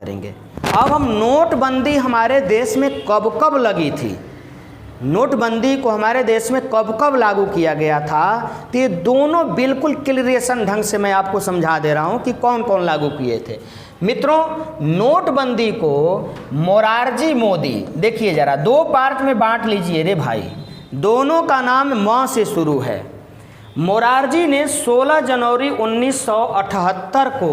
करेंगे। अब हम नोटबंदी हमारे देश में कब कब लगी थी, नोटबंदी को हमारे देश में कब कब लागू किया गया था, तो ये दोनों बिल्कुल क्लियरेशन ढंग से मैं आपको समझा दे रहा हूँ कि कौन कौन लागू किए थे। मित्रों, नोटबंदी को मोरारजी मोदी, देखिए ज़रा दो पार्ट में बांट लीजिए रे भाई, दोनों का नाम म से शुरू है। मोरारजी ने 16 जनवरी 1978 को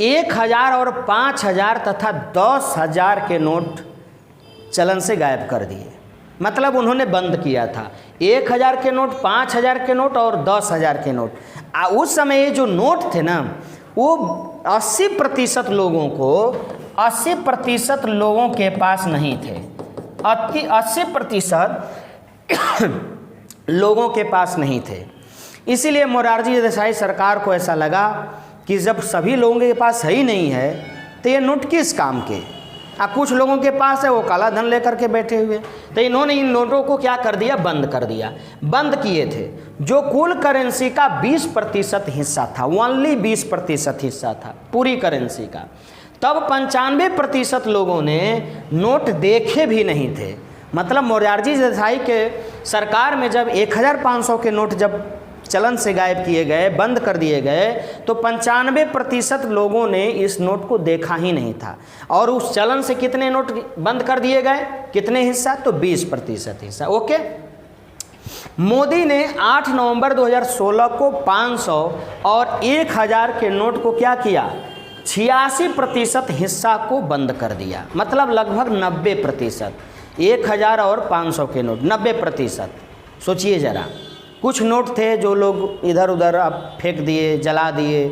1000 और 5000 तथा 10,000 के नोट चलन से गायब कर दिए। मतलब उन्होंने बंद किया था 1000 के नोट, 5000 के नोट और 10,000 के नोट। उस समय ये जो नोट थे ना, वो 80% लोगों को, 80% लोगों के पास नहीं थे, 80% लोगों के पास नहीं थे। इसीलिए मोरारजी देसाई सरकार को ऐसा लगा कि जब सभी लोगों के पास ही नहीं है तो ये नोट किस काम के, कुछ लोगों के पास है वो काला धन लेकर के बैठे हुए। तो इन्होंने इन नोटों को क्या कर दिया, बंद कर दिया। बंद किए थे जो कुल करेंसी का 20% हिस्सा था, ओनली 20% हिस्सा था पूरी करेंसी का। तब 95% लोगों ने नोट देखे भी नहीं थे। मतलब मोरारजी देसाई के सरकार में जब 1500 के नोट जब चलन से गायब किए गए, बंद कर दिए गए, तो 95% लोगों ने इस नोट को देखा ही नहीं था। और उस चलन से कितने नोट बंद कर दिए गए, कितने हिस्सा, तो 20% हिस्सा। ओके। मोदी ने 8 नवंबर 2016 को 500 और 1000 के नोट को क्या किया, 86% हिस्सा को बंद कर दिया। मतलब लगभग 90%, 1000 और 500 के नोट 90%। सोचिए ज़रा, कुछ नोट थे जो लोग इधर उधर अब फेंक दिए, जला दिए,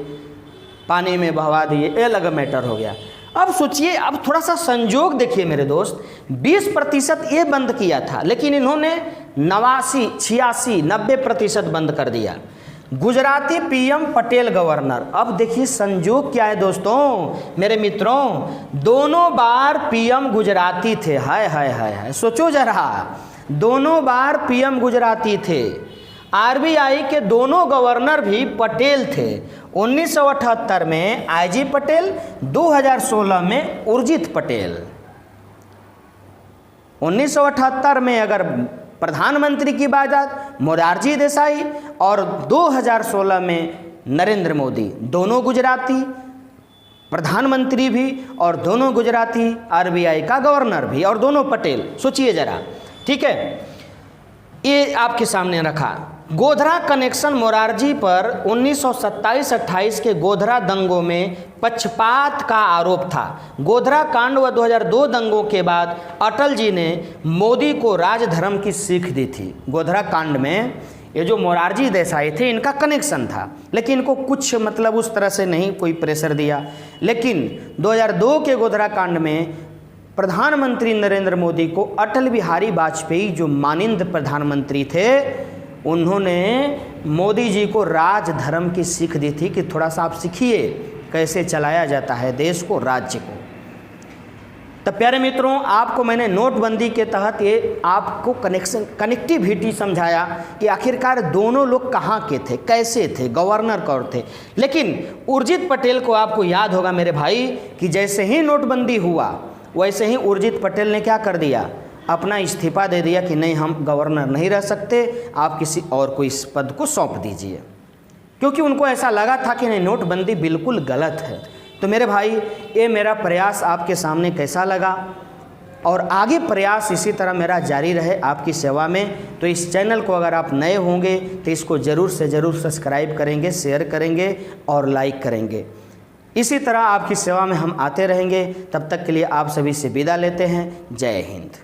पानी में बहवा दिए, ये अलग मैटर हो गया। अब सोचिए, अब थोड़ा सा संजोग देखिए मेरे दोस्त, 20% ये बंद किया था, लेकिन इन्होंने 89, 86, 90% बंद कर दिया। Gujarati PM Patel governor. अब देखिए संजोग क्या है दोस्तों, मेरे मित्रों, दोनों बार पीएम गुजराती थे। हाय हाय हाय हाय, सोचो जरा, दोनों बार पीएम गुजराती थे। आरबीआई के दोनों गवर्नर भी पटेल थे। 1978 में आईजी पटेल, 2016 में उर्जित पटेल। 1978 में अगर प्रधानमंत्री की बात, मोरारजी देसाई, और 2016 में नरेंद्र मोदी, दोनों गुजराती, प्रधानमंत्री भी और दोनों गुजराती, आरबीआई का गवर्नर भी और दोनों पटेल। सोचिए जरा, ठीक है। ये आपके सामने रखा। गोधरा कनेक्शन मोरारजी पर 1927-28 के गोधरा दंगों में पक्षपात का आरोप था। गोधरा कांड व 2002 दंगों के बाद अटल जी ने मोदी को राजधर्म की सीख दी थी। गोधरा कांड में ये जो मोरारजी देसाई थे, इनका कनेक्शन था, लेकिन इनको कुछ मतलब उस तरह से नहीं कोई प्रेशर दिया। लेकिन 2002 के गोधरा कांड में प्रधानमंत्री नरेंद्र मोदी को अटल बिहारी वाजपेयी, जो माननीय प्रधानमंत्री थे, उन्होंने मोदी जी को राजधर्म की सीख दी थी कि थोड़ा सा आप सीखिए कैसे चलाया जाता है देश को, राज्य को। तो प्यारे मित्रों, आपको मैंने नोटबंदी के तहत ये आपको कनेक्टिविटी समझाया कि आखिरकार दोनों लोग कहाँ के थे, कैसे थे, गवर्नर कौन थे। लेकिन उर्जित पटेल को आपको याद होगा मेरे भाई कि जैसे ही नोटबंदी हुआ वैसे ही उर्जित पटेल ने क्या कर दिया, अपना इस्तीफा दे दिया कि नहीं, हम गवर्नर नहीं रह सकते, आप किसी और को इस पद को सौंप दीजिए। क्योंकि उनको ऐसा लगा था कि नहीं, नोटबंदी बिल्कुल गलत है। तो मेरे भाई, ये मेरा प्रयास आपके सामने कैसा लगा, और आगे प्रयास इसी तरह मेरा जारी रहे आपकी सेवा में। तो इस चैनल को अगर आप नए होंगे तो इसको ज़रूर से ज़रूर सब्सक्राइब करेंगे, शेयर करेंगे और लाइक करेंगे। इसी तरह आपकी सेवा में हम आते रहेंगे। तब तक के लिए आप सभी से विदा लेते हैं। जय हिंद।